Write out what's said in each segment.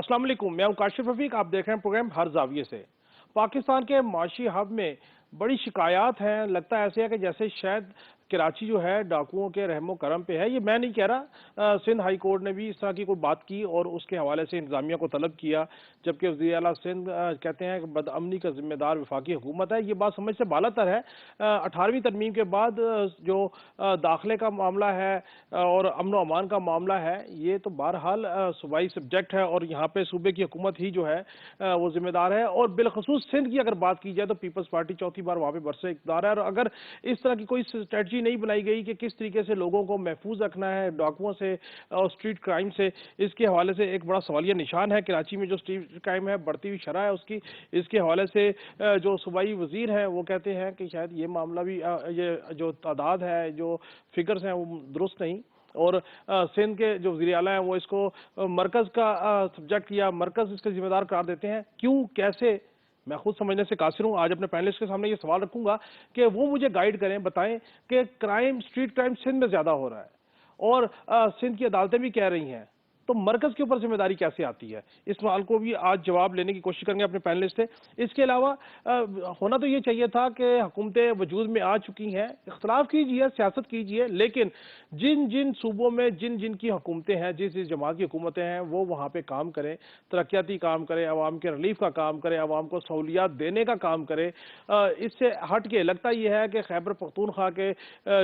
अस्सलाम वालेकुम, मैं हूं काशिफ रफीक। आप देख रहे हैं प्रोग्राम हर जाविये से। पाकिस्तान के माशी हब में बड़ी शिकायत हैं। लगता है ऐसे है कि जैसे शायद कराची जो है डाकुओं के रहमो करम पे है। ये मैं नहीं कह रहा, सिंध हाई कोर्ट ने भी इस तरह की कोई बात की और उसके हवाले से इंतजामिया को तलब किया, जबकि वज़ीर आला सिंध कहते हैं कि बदअमनी का जिम्मेदार वफाकी हुकूमत है। ये बात समझ से बालातर है। 18वीं तरमीम के बाद जो दाखिले का मामला है और अमन व अमान का मामला है, ये तो बहरहाल सूबाई सब्जेक्ट है और यहाँ पे सूबे की हुकूमत ही जो है वो जिम्मेदार है। और बिलखसूस सिंध की अगर बात की जाए तो पीपल्स पार्टी चौथी बार वहाँ पे बरसे इक़्तिदार है। और अगर इस तरह की कोई स्ट्रेटजी नहीं बनाई गई कि किस तरीके से लोगों को महफूज रखना है डाकुओं से और स्ट्रीट क्राइम से, इसके हवाले से एक बड़ा सवालिया निशान है। कराची में जो स्ट्रीट क्राइम है, बढ़ती हुई शरह है उसकी, इसके हवाले से जो सूबाई वजीर हैं वो कहते हैं कि शायद ये मामला भी ये जो तादाद है, जो फिगर्स हैं वो दुरुस्त नहीं। और सिंध के जो वज़ीर आला हैं वो इसको मरकज़ का सब्जेक्ट या मरकज़ इसके जिम्मेदार करार देते हैं। क्यों, कैसे, मैं खुद समझने से कासिर हूं। आज अपने पैनलिस्ट के सामने ये सवाल रखूंगा कि वो मुझे गाइड करें, बताएं कि क्राइम, स्ट्रीट क्राइम सिंध में ज्यादा हो रहा है और सिंध की अदालतें भी कह रही हैं, तो मरकज के ऊपर जिम्मेदारी कैसे आती है? इस सवाल को भी आज जवाब लेने की कोशिश करेंगे अपने पैनलिस्ट से। इसके अलावा होना तो ये चाहिए था कि हुकूमतें वजूद में आ चुकी हैं, इख्तलाफ कीजिए, सियासत कीजिए, लेकिन जिन जिन सूबों में जिन जिन की हुकूमतें हैं, जिस जिस जमात की हुकूमतें हैं, वो वहाँ पे काम करें, तरक्याती काम करें, अवाम के रिलीफ का काम करें, अवाम को सहूलियात देने का काम करें। इससे हट के लगता यह है कि खैबर पख्तूनख्वा के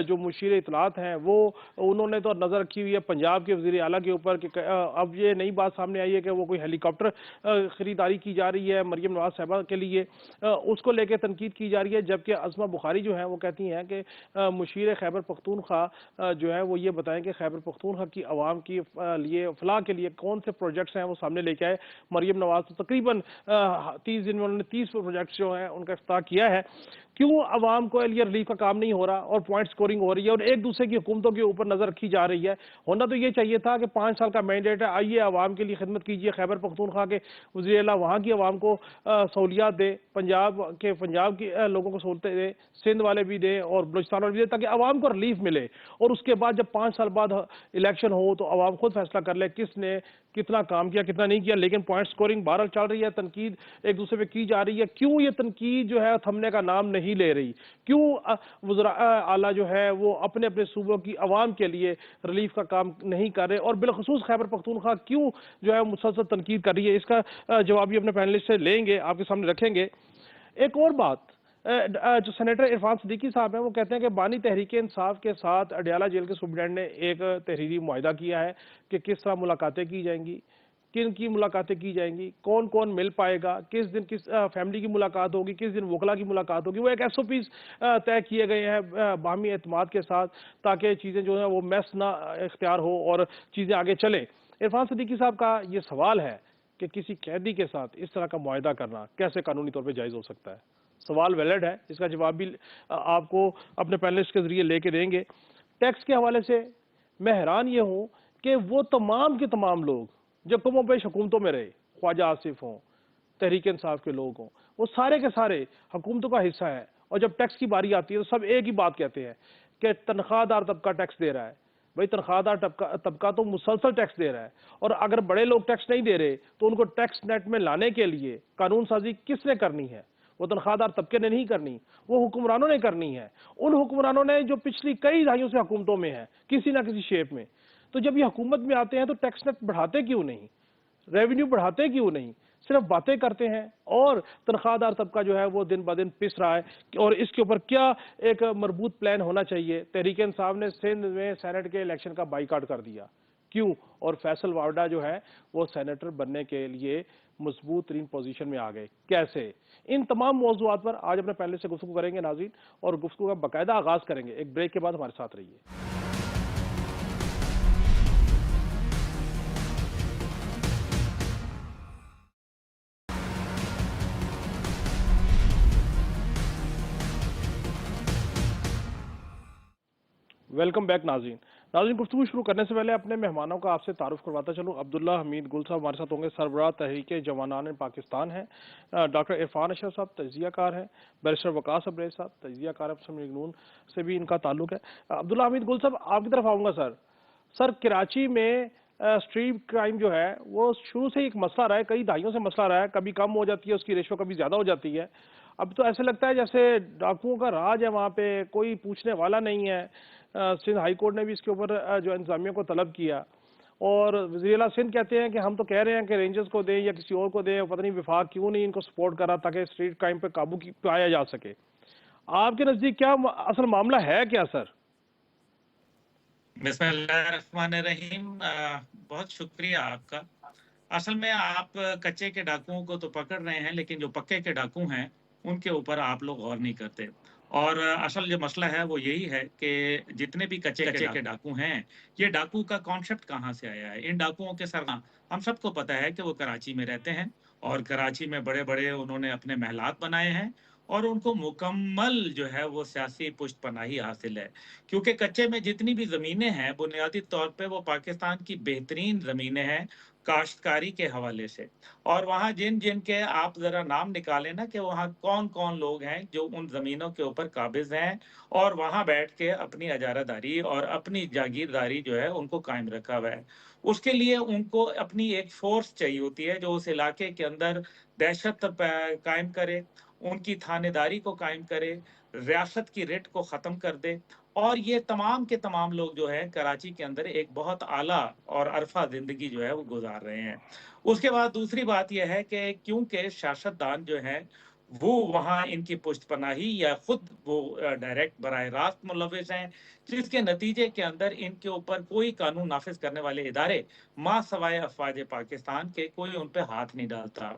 जो मुशीर इतलात हैं वो उन्होंने तो नज़र रखी हुई है पंजाब के वज़ीर आला के ऊपर कि अब ये नई बात सामने आई है कि वो कोई हेलीकॉप्टर खरीदारी की जा रही है मरियम नवाज साहबा के लिए, उसको लेके तनकीद की जा रही है। जबकि अज़मा बुखारी जो है वो कहती हैं कि मुशीर खैबर पख्तूनख्वा जो है वो ये बताएं कि खैबर पख्तूनख्वा की आवाम की लिए फलाह के लिए कौन से प्रोजेक्ट्स हैं वो सामने लेके आए। मरियम नवाज तो तकरीबन 30 दिन में उन्होंने 30 प्रोजेक्ट्स जो हैं उनका इफ्ताह किया है। क्यों अवाम को लिए रिलीफ का काम नहीं हो रहा और पॉइंट स्कोरिंग हो रही है और एक दूसरे की हुकूमतों के ऊपर नजर रखी जा रही है? होना तो ये चाहिए था कि 5 साल का मैंडेट है, आइए आवाम के लिए खिदमत कीजिए। खैबर पख्तूनख्वा के वज़ीर आला वहाँ की आवाम को सहूलियात दे, पंजाब की लोगों को सहूलतें दे, सिंध वाले भी दे और बलूचिस्तान वाले भी दे, ताकि आवाम को रिलीफ मिले। और उसके बाद जब 5 साल बाद इलेक्शन हो तो आवाम खुद फैसला कर ले किसने कितना काम किया, कितना नहीं किया। लेकिन पॉइंट स्कोरिंग बहरहाल चल रही है, तनकीद एक दूसरे पे की जा रही है। क्यों ये तनकीद जो है थमने का नाम नहीं ले रही? क्यों वज़रा आला जो है वो अपने अपने सूबों की आवाम के लिए रिलीफ का काम नहीं कर रहे? और बिलखसूस खैबर पख्तूनख्वा क्यों जो है मुसलसल तनकीद कर रही है? इसका जवाब भी अपने पैनलिस्ट से लेंगे, आपके सामने रखेंगे। एक और बात, जो सेनेटर इरफान सिद्दीकी साहब हैं वो कहते हैं कि बानी तहरीक इंसाफ के साथ अडयाला जेल के सुप्रीडेंट ने एक तहरीरी मुआहिदा किया है कि किस तरह मुलाकातें की जाएंगी, किन की मुलाकातें की जाएंगी, कौन कौन मिल पाएगा, किस दिन किस फैमिली की मुलाकात होगी, किस दिन वकला की मुलाकात होगी। वो एक SOPs तय किए गए हैं बाहमी एतमाद के साथ, ताकि चीज़ें जो है वो मैस ना इख्तियार हो और चीज़ें आगे चले। इरफान सिद्दीकी साहब का ये सवाल है कि किसी कैदी के साथ इस तरह का मुआहिदा करना कैसे कानूनी तौर पर जायज़ हो सकता है? सवाल वैलिड है, इसका जवाब भी आपको अपने पैनलिस्ट के जरिए लेके देंगे। टैक्स के हवाले से मैं हैरान ये हूं कि वो तमाम के तमाम लोग जो कमो पेश हुकूमतों में रहे, ख्वाजा आसिफ हों, तहरीक इंसाफ के लोग हों, वो सारे के सारे हुकूमतों का हिस्सा है। और जब टैक्स की बारी आती है तो सब एक ही बात कहते हैं कि तनख्वाहदार तबका टैक्स दे रहा है। भाई तनख्वाहदार तबका तो मुसलसल टैक्स दे रहा है, और अगर बड़े लोग टैक्स नहीं दे रहे तो उनको टैक्स नेट में लाने के लिए कानून साजी किसने करनी है? वो तनख्वाहदार तबके ने नहीं करनी, वो हुक्मरानों ने करनी है। उन हुक्मरानों ने जो पिछली कई दहाइयों से हुकूमतों में है, किसी ना किसी शेप में। तो जब ये हुकूमत में आते हैं तो टैक्स नेट बढ़ाते क्यों नहीं, रेवेन्यू बढ़ाते क्यों नहीं? सिर्फ बातें करते हैं और तनख्वाहदार तबका जो है वो दिन ब दिन पिस रहा है। और इसके ऊपर क्या एक मरबूत प्लान होना चाहिए? तहरीक इंसाफ ने सिंध में सेनेट के इलेक्शन का बाइकाट कर दिया, क्यों? और फैसल वावडा जो है वो सेनेटर बनने के लिए मजबूत तरीन पोजीशन में आ गए, कैसे? इन तमाम मौजूआत पर आज अपने पैनल से गुफ्तगू करेंगे नाज़रीन, और गुफ्तगू का बाकायदा आगाज करेंगे। एक ब्रेक के बाद हमारे साथ रहिए। वेलकम बैक नाज़रीन। गुफ्तगू शुरू करने से पहले अपने मेहमानों का आपसे तारुफ करवाता चलूँ। अब्दुल्ला हमीद गुल साहब हमारे साथ होंगे, सरबराह तहरीक जवानान पाकिस्तान हैं। डॉक्टर इरफान अशरफ साहब तजियाकार हैं। बैरिस्टर वकास अब्रेज साहब तजियाकार मजनून से भी इनका ताल्लुक है। अब्दुल्ला हमीद गुल साहब आपकी तरफ आऊँगा। सर, कराची में स्ट्रीट क्राइम जो है वो शुरू से एक मसला रहा है, कई दहाइयों से मसला रहा है, कभी कम हो जाती है उसकी रेशो, कभी ज़्यादा हो जाती है। अब तो ऐसे लगता है जैसे डाकुओं का राज है वहाँ पे, कोई पूछने वाला नहीं है। सिंध हाई कोर्ट ने भी इसके ऊपर जो इंतजामिया को तलब किया, और वज़ीर आला सिंध कहते हैं कि हम तो कह रहे हैं कि रेंजर्स को दें या किसी और को दें, पता नहीं विभाग क्यों नहीं इनको सपोर्ट कर रहा ताकि स्ट्रीट क्राइम पे काबू पाया जा सके। आपके नज़दीक क्या असल मामला है क्या सर? बिस्मिल्लाहिर्रहमानिर्रहीम। बहुत शुक्रिया आपका। असल में आप कच्चे के डाकुओं को तो पकड़ रहे हैं, लेकिन जो पक्के के डाकू हैं, उनके ऊपर आप लोग गौर नहीं करते। और असल जो मसला है वो यही है कि जितने भी कच्चे के डाकू हैं, ये डाकू का कॉन्सेप्ट कहाँ से आया है? इन डाकुओं के सरगना हम सबको पता है कि वो कराची में रहते हैं और कराची में बड़े-बड़े उन्होंने अपने महलात बनाए हैं और उनको मुकम्मल जो है वो सियासी पुष्टपनाही हासिल है। क्योंकि कच्चे में जितनी भी ज़मीनें हैं, बुनियादी तौर पे वो पाकिस्तान की बेहतरीन ज़मीनें हैं, काश्तकारी के हवाले से। और वहाँ जिन-जिन के आप ज़रा नाम निकालें ना कि वहाँ कौन-कौन लोग हैं जो उन ज़मीनों के ऊपर काबिज़ हैं और वहाँ बैठ के अपनी इजारादारी और अपनी जागीरदारी जो है उनको कायम रखा हुआ है। उसके लिए उनको अपनी एक फ़ोर्स चाहिए होती है जो उस इलाके के अंदर दहशत कायम करे, उनकी थानेदारी को कायम करे, रियासत की रिट को ख़त्म कर दे। और ये तमाम के तमाम लोग जो हैं कराची के अंदर एक बहुत आला और अरफा ज़िंदगी जो है वो गुज़ार रहे हैं। उसके बाद दूसरी बात ये है कि क्योंकि सियासतदान जो हैं, वो वहाँ इनकी पुष्टपनाही या खुद वो डायरेक्ट बराह रास्त मुलविस हैं, जिसके नतीजे के अंदर इनके ऊपर कोई कानून नाफ़िज़ करने वाले इदारे माँ सवाए अफ़वाज पाकिस्तान के कोई उन पे हाथ नहीं डालता।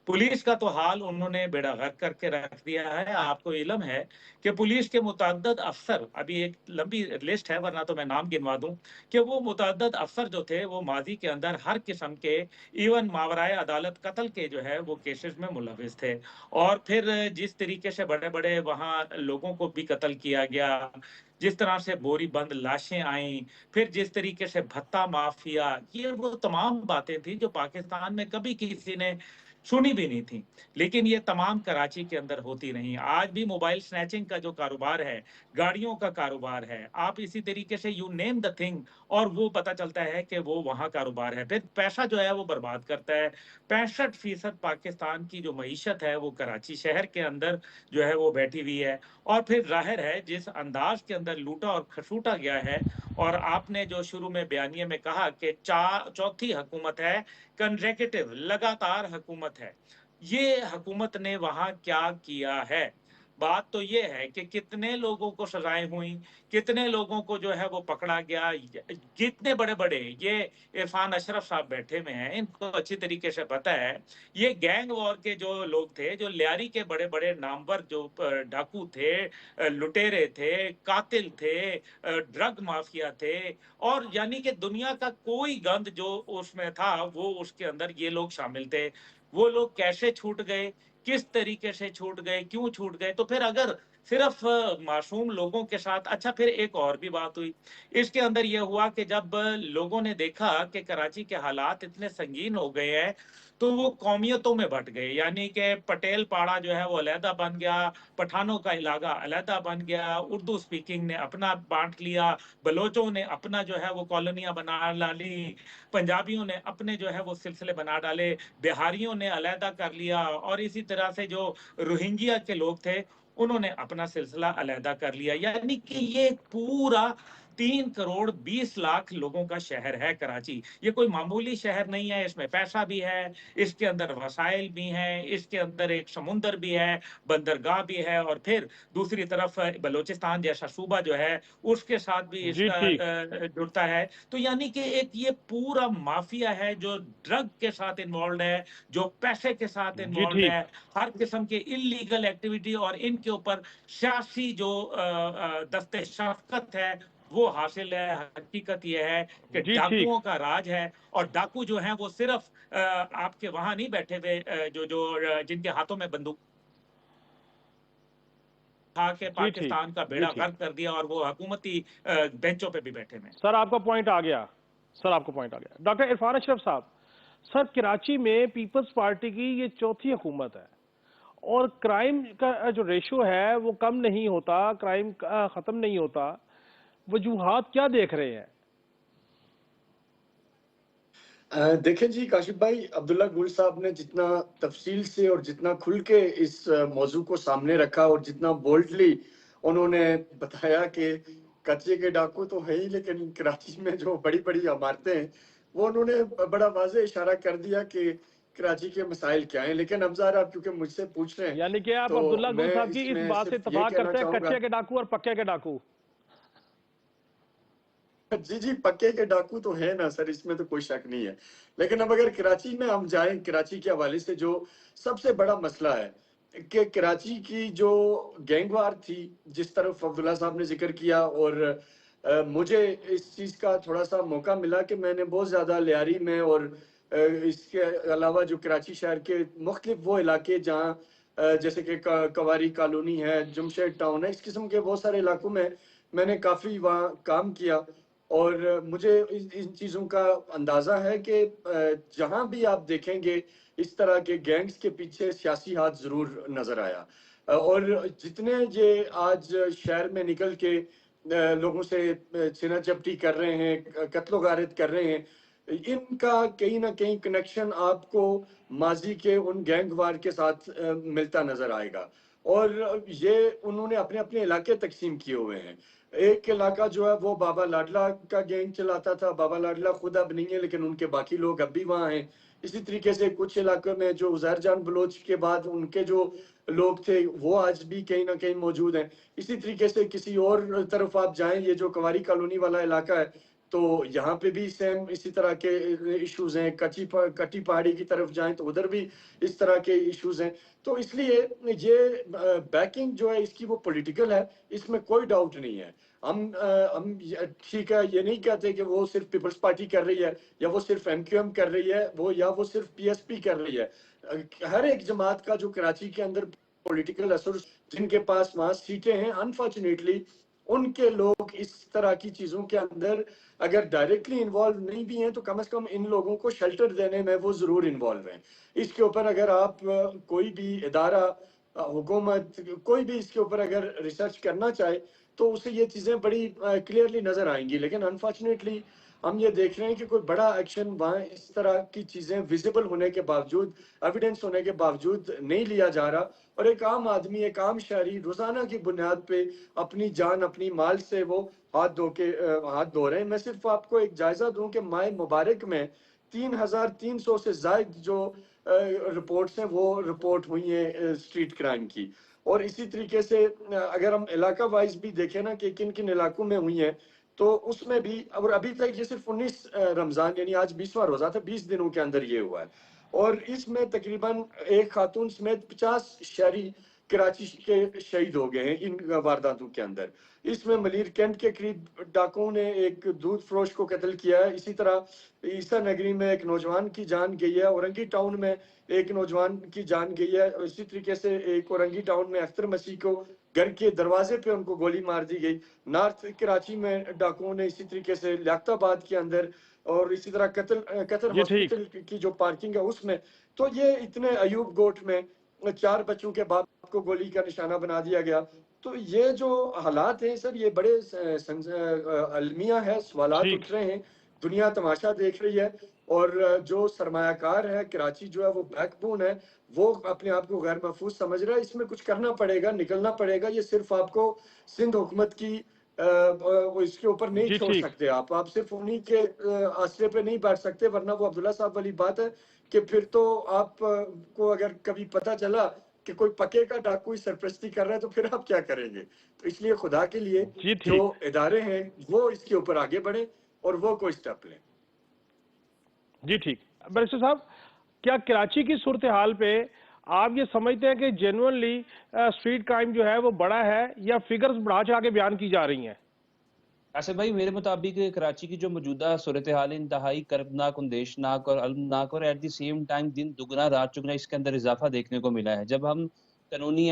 पुलिस का तो हाल उन्होंने बेड़ा गर्क करके रख दिया है। आपको इल्म है कि पुलिस के मुतअद्दिद अफ़सर, अभी एक लंबी लिस्ट है वरना तो मैं नाम गिनवा दूँ, कि वो मुतअद्दिद अफ़सर जो थे वो माज़ी के अंदर हर किस्म के इवन मावराए अदालत कत्ल के जो है वो केसेस में मुलविस थे। और फिर जिस तरीके से बड़े-बड़े वहाँ लोगों को भी कत्ल किया गया, जिस तरह से बोरी बंद लाशें आईं, फिर जिस तरीके से भत्ता माफ़िया, ये वो तमाम बातें थी जो पाकिस्तान में कभी किसी ने सुनी भी नहीं थी। लेकिन ये तमाम कराची के अंदर होती रहीं। आज भी मोबाइल स्नैचिंग का जो कारोबार है, गाड़ियों का कारोबार है, आप इसी तरीके से यू नेम द थिंग और वो पता चलता है कि वो वहाँ कारोबार है। फिर पैसा जो है वो बर्बाद करता है। 65% पाकिस्तान की जो मईशत है वो कराची शहर के अंदर जो है वो बैठी हुई है। और फिर ज़ाहिर है जिस अंदाज़ के अंदर लूटा और खसूटा गया है और आपने जो शुरू में बयानिए में कहा कि चौथी हुकूमत है, कंसेक्यूटिव लगातार हुकूमत है। ये हुकूमत ने वहाँ क्या किया है? बात तो ये है कि कितने लोगों को सज़ाएँ हुई, कितने लोगों को जो है वो पकड़ा गया। कितने बड़े-बड़े ये इरफ़ान अशरफ साहब बैठे हुए हैं, इनको अच्छी तरीके से पता है। ये गैंग वॉर के जो लोग थे, जो लियारी के बड़े-बड़े नामवर जो डाकू थे, लुटेरे थे, कातिल थे, ड्रग माफिया थे और यानी कि दुनिया का कोई गंद जो उसमें था वो उसके अंदर ये लोग शामिल थे। वो लोग कैसे छूट गए, किस तरीके से छूट गए, क्यों छूट गए? तो फिर अगर सिर्फ मासूम लोगों के साथ अच्छा फिर एक और भी बात हुई। इसके अंदर ये हुआ कि जब लोगों ने देखा कि कराची के हालात इतने संगीन हो गए हैं, तो वो कौमियतों में बँट गए। यानी कि पटेल पाड़ा जो है वो अलहदा बन गया, पठानों का इलाका अलहदा बन गया, उर्दू स्पीकिंग ने अपना बाँट लिया, बलोचों ने अपना जो है वो कॉलोनियाँ बना डाली, पंजाबियों ने अपने जो है वो सिलसिले बना डाले, बिहारियों ने अलहदा कर लिया और इसी तरह से जो रोहिंग्या के लोग थे, उन्होंने अपना सिलसिला अलहदा कर लिया। यानी कि ये एक पूरा 3 करोड़ 20 लाख लोगों का शहर है कराची। ये कोई मामूली शहर नहीं है, इसमें पैसा भी है, इसके अंदर वसाइल भी हैं, इसके अंदर एक समुंदर भी है, बंदरगाह भी है और फिर दूसरी तरफ बलूचिस्तान जैसा सूबा जो है, उसके साथ भी जी इसका ठीक। जुड़ता है। तो यानी कि एक ये पूरा माफिया है जो ड्रग के साथ इन्वॉल्व्ड है, जो पैसे के साथ जी इन्वॉल्व्ड ठीक। है, हर किस्म के इल्लीगल एक्टिविटी और इनके ऊपर सियासी जो दस्ते शफ़क़त है, वो हासिल है। हकीकत ये है कि जी ठीक। डाकुओं का राज है और डाकू जो हैं वो सिर्फ़ आपके वहाँ नहीं बैठे हुए जिनके हाथों में बंदूक था के जी ठीक। पाकिस्तान का जी बेड़ा ठीक। गर्क कर दिया और वो हुकूमती बेंचों पे भी बैठे हुए हैं। सर आपका पॉइंट आ गया। सर आपका पॉइंट आ गया। डॉक्टर इरफान अशरफ साहब, सर कराची में पीपल्स पार्टी की ये चौथी हुकूमत है और क्राइम का जो रेशो है वो कम नहीं होता, क्राइम खत्म नहीं होता। वजूहात क्या देख रहे हैं? देखें जी काशिफ भाई, अब्दुल्ला गुल साहब ने जितना तफसील से और जितना खुल के इस मौजू को सामने रखा और जितना बोल्डली उन्होंने बताया कि कच्चे के डाकू तो है ही, लेकिन कराची में जो बड़ी-बड़ी इमारतें हैं, वो उन्होंने बड़ा वाज़ेह इशारा कर दिया कि कराची के मसाइल क्या हैं। लेकिन अब ज़रा आप क्योंकि मुझसे पूछ रहे हैं, यानी कि आप तो अब्दुल्ला गुल मैं साहब की इस इसमें बात से सिर्फ ये इत्तेफाक कहना करते हैं, चाहूँगा। कच्चे के डाकू और पक्के के डाकू। जी, जी, पक्के के डाकू तो हैं ना सर, इसमें तो कोई शक नहीं है। लेकिन अब अगर कराची में हम जाएँ, कराची के हवाले से जो सबसे बड़ा मसला है कि कराची की जो गैंगवार थी, जिस तरफ अब्दुल्ला साहब ने ज़िक्र किया, और मुझे इस चीज़ का थोड़ा-सा मौका मिला कि मैंने बहुत ज़्यादा लियारी में और इसके अलावा जो कराची शहर के मुख्तलिफ वो इलाके जहाँ जैसे कि कवारी कॉलोनी है, जमशेद टाउन है, इस किस्म के बहुत सारे इलाकों में मैंने काफ़ी वहाँ काम किया। और मुझे इन चीज़ों का अंदाज़ा है कि जहाँ भी आप देखेंगे, इस तरह के गैंग्स के पीछे सियासी हाथ ज़रूर नज़र आया। और जितने ये आज शहर में निकल के लोगों से छीना-झपटी कर रहे हैं, कत्लो-गारत कर रहे हैं, इनका कहीं न कहीं कनेक्शन आपको माज़ी के उन गैंग वार के साथ मिलता नज़र आएगा। और ये उन्होंने अपने-अपने इलाके तक़सीम किए हुए हैं। एक इलाका जो है वो बाबा लाडला का गैंग चलाता था। बाबा लाडला खुद अब नहीं है, लेकिन उनके बाकी लोग अब भी वहाँ हैं। इसी तरीके से कुछ इलाकों में जो उज़ैर जान बलोच के बाद उनके जो लोग थे, वो आज भी कहीं न कहीं मौजूद हैं। इसी तरीके से किसी और तरफ आप जाएँ, ये जो कवारी कॉलोनी वाला इलाका है, तो यहाँ पे भी सेम इसी तरह के इश्यूज़ हैं। कटी पहाड़ी की तरफ जाएँ तो उधर भी इस तरह के इश्यूज़ हैं। तो इसलिए ये बैकिंग जो है इसकी वो पॉलिटिकल है, इसमें कोई डाउट नहीं है। हम ठीक है, ये नहीं कहते कि वो सिर्फ़ पीपल्स पार्टी कर रही है, या वो सिर्फ़ एमक्यूएम कर रही है, या वो सिर्फ़ पीएसपी कर रही है। हर एक जमात का जो कराची के अंदर पॉलिटिकल असर, जिनके पास वहाँ सीटें हैं, अनफॉर्चुनेटली उनके लोग इस तरह की चीज़ों के अंदर अगर डायरेक्टली इन्वॉल्व नहीं भी हैं, तो कम से कम इन लोगों को शेल्टर देने में वो ज़रूर इन्वॉल्व हैं। इसके ऊपर अगर आप कोई भी इदारा, हुकूमत, कोई भी इसके ऊपर अगर रिसर्च करना चाहे, तो उसे ये चीज़ें बड़ी क्लियरली नज़र आएँगी। लेकिन अनफॉर्चुनेटली हम ये देख रहे हैं कि कोई बड़ा एक्शन वहाँ इस तरह की चीज़ें विज़िबल होने के बावजूद, एविडेंस होने के बावजूद नहीं लिया जा रहा। और एक आम आदमी, एक आम शहरी रोज़ाना की बुनियाद पे अपनी जान, अपनी माल से वो हाथ धो रहे हैं। मैं सिर्फ़ आपको एक जायज़ा दूँ कि माह मुबारक में 3,300 से ज़ायद जो रिपोर्ट्स हैं, वो रिपोर्ट हुई हैं स्ट्रीट क्राइम की। और इसी तरीके से अगर हम इलाका वाइज़ भी देखें ना कि किन-किन इलाकों में हुई हैं, तो उसमें भी, और अभी तक ये सिर्फ़ 19 रमज़ान, यानी आज 20वाँ रोज़ा था, 20 दिनों के अंदर ये हुआ है। और इसमें तकरीबन एक खातून समेत 50 शहरी कराची के शहीद हो गए हैं इन वारदातों के अंदर। इसमें मलीर कैंट के करीब डाकुओं ने एक दूध फरोश को कत्ल किया है। इसी तरह ईसा नगरी में एक नौजवान की जान गई है। औरंगी टाउन में एक नौजवान की जान गई है। इसी तरीके से एक औरंगी टाउन में अख्तर मसीह को घर के दरवाजे पे उनको गोली मार दी गई। नॉर्थ कराची में डाकुओं ने इसी तरीके से लियाकताबाद के अंदर, और इसी तरह कतर जी, ठीक। हॉस्पिटल की जो पार्किंग है उसमें। तो ये इतने अयूब गोट में 4 बच्चों के बाप को गोली का निशाना बना दिया गया। तो ये जो हालात हैं सर, ये बड़े अलमिया है, सवालात ठीक। उठ रहे हैं, दुनिया तमाशा देख रही है। और जो सरमायाकार है, कराची जो है वो बैकबोन है, वो अपने आप को गैर महफूज समझ रहा है। इसमें कुछ करना पड़ेगा, निकलना पड़ेगा। ये सिर्फ आपको सिंध हुकूमत की वो इसके ऊपर नहीं जी, छोड़ ठीक। सकते आप सिर्फ उन्हीं के आसरे पे नहीं बैठ सकते, वरना वो अब्दुल्ला साहब वाली बात है कि फिर तो आप को अगर कभी पता चला कि कोई पके का डाकू ही सरपरस्ती कर रहा है, तो फिर आप क्या करेंगे? तो इसलिए खुदा के लिए जी, जो ठीक। इदारे हैं, वो इसके ऊपर आगे बढ़ें और वो कोई स्टेप लें। जी, ठीक। बैरिस्टर साहब, क्या कराची की सूरत-ए-हाल पे आप ये समझते हैं कि जेन्युइनली स्ट्रीट क्राइम जो है वो बढ़ा है, या फिगर्स बढ़ा-चढ़ा के बयान की जा रही हैं? ऐसे भाई मेरे मुताबिक कराची की जो मौजूदा सूरत हाल इंतहाई कर्बनाक, अंदेशनाक और अलमनाक, और एट द सेम टाइम दिन दुगना रात चुगना इसके अंदर इजाफा देखने को मिला है। जब हम कानूनी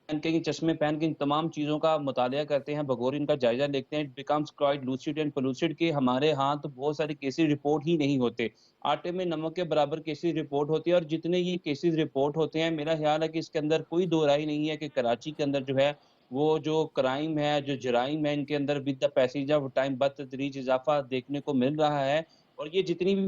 ऐन के चश्मे पहन के इन तमाम चीज़ों का मुतालिया करते हैं, बगौर इनका जायजा लेते हैं, it becomes quite lucid and pellucid कि हमारे यहाँ तो बहुत सारे केसेस रिपोर्ट ही नहीं होते। आटे में नमक के बराबर केसेस रिपोर्ट होती है, और जितने ये केसेस रिपोर्ट होते हैं, मेरा ख्याल है कि इसके अंदर कोई दो राय नहीं है कि कराची के अंदर जो है वो जो क्राइम है, जो जराइम है, इनके अंदर with the passage of time बतदरीज इज़ाफ़ा देखने को मिल रहा है। और ये जितनी भी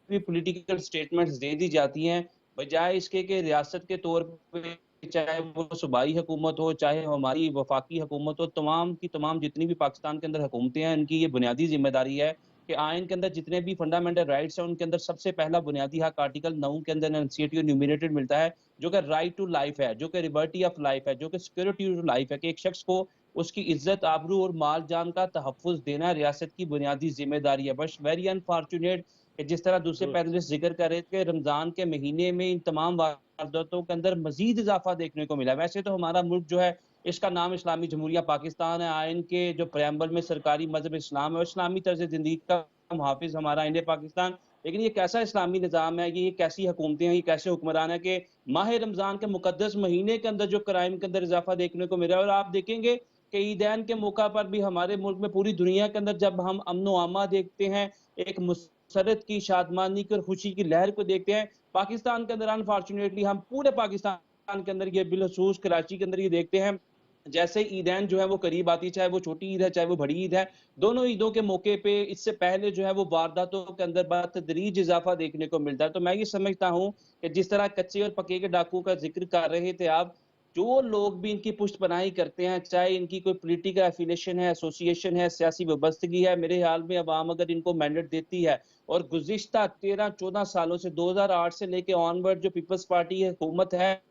भी पॉलिटिकल स्टेटमेंट्स दे दी जाती हैं, बजाय इसके कि रियासत के तौर पे चाहे वो सूबाई हुकूमत हो, चाहे हमारी वफाकी हुकूमत हो, तमाम की तमाम जितनी भी पाकिस्तान के अंदर हुकूमतें हैं, इनकी ये बुनियादी ज़िम्मेदारी है कि आइन के अंदर जितने भी फंडामेंटल राइट्स हैं, उनके अंदर सबसे पहला बुनियादी हक आर्टिकल 9 के अंदर एनसीटीयू न्यूमरेटेड मिलता है, जो कि राइट टू लाइफ है, जो कि लिबर्टी ऑफ लाइफ है, जो कि सिक्योरिटी टू लाइफ है, कि एक शख्स को उसकी इज्जत, आबरू और माल जान का तहफ़्फ़ुज़ देना रियासत की बुनियादी ज़िम्मेदारी है। बस वेरी अनफॉर्चुनेट कि जिस तरह दूसरे दुरुस्त। पैनलिस्ट ज़िक्र कर रहे थे कि रमज़ान के महीने में इन तमाम वारदातों के अंदर मज़ीद इज़ाफ़ा देखने को मिला। वैसे तो हमारा मुल्क जो है, इसका नाम इस्लामी जमहूरिया पाकिस्तान है। आइन के जो प्रेम्बल में सरकारी मज़हब इस्लाम है और इस्लामी तर्ज़ ज़िंदगी का मुहाफ़िज़ हमारा इंडिया पाकिस्तान। लेकिन ये कैसा इस्लामी निज़ाम है, ये कैसी हुकूमतें हैं, ये कैसे हुक्मरान हैं कि माह रमज़ान के मुक़द्दस महीने के अंदर जो क्राइम के अंदर इज़ाफ़ा देखने को मिल रहा है। और आप देखेंगे कि ईदैन के मौका पर भी हमारे मुल्क में, पूरी दुनिया के अंदर जब हम अमन-ओ-अमा देखते हैं, एक मसरत की, शादमानी की और खुशी की लहर को देखते हैं, पाकिस्तान के अंदर अनफॉर्चुनेटली हम पूरे पाकिस्तान के अंदर ये बिलखसूस कराची के अंदर ये देखते हैं, जैसे ईदैन जो है वो करीब आती है, चाहे वो छोटी ईद है, चाहे वो बड़ी ईद है, दोनों ईदों के मौके पे इससे पहले जो है वो वारदातों के अंदर बतदरीज इज़ाफ़ा देखने को मिलता है। तो मैं ये समझता हूँ कि जिस तरह कच्चे और पक्के के डाकुओं का ज़िक्र कर रहे थे आप, जो लोग भी इनकी पुष्ट-पनाही करते हैं, चाहे इनकी कोई पॉलिटिकल एफ़िलिएशन है, एसोसिएशन है, सियासी वाबस्तगी है, मेरे ख़्याल में अवाम अगर इनको मैंडेट देती है और गुज़िश्ता 13-14 सालों से 2008 से लेके ऑनवर्ड जो पीपल्स पार्टी हुकूमत है,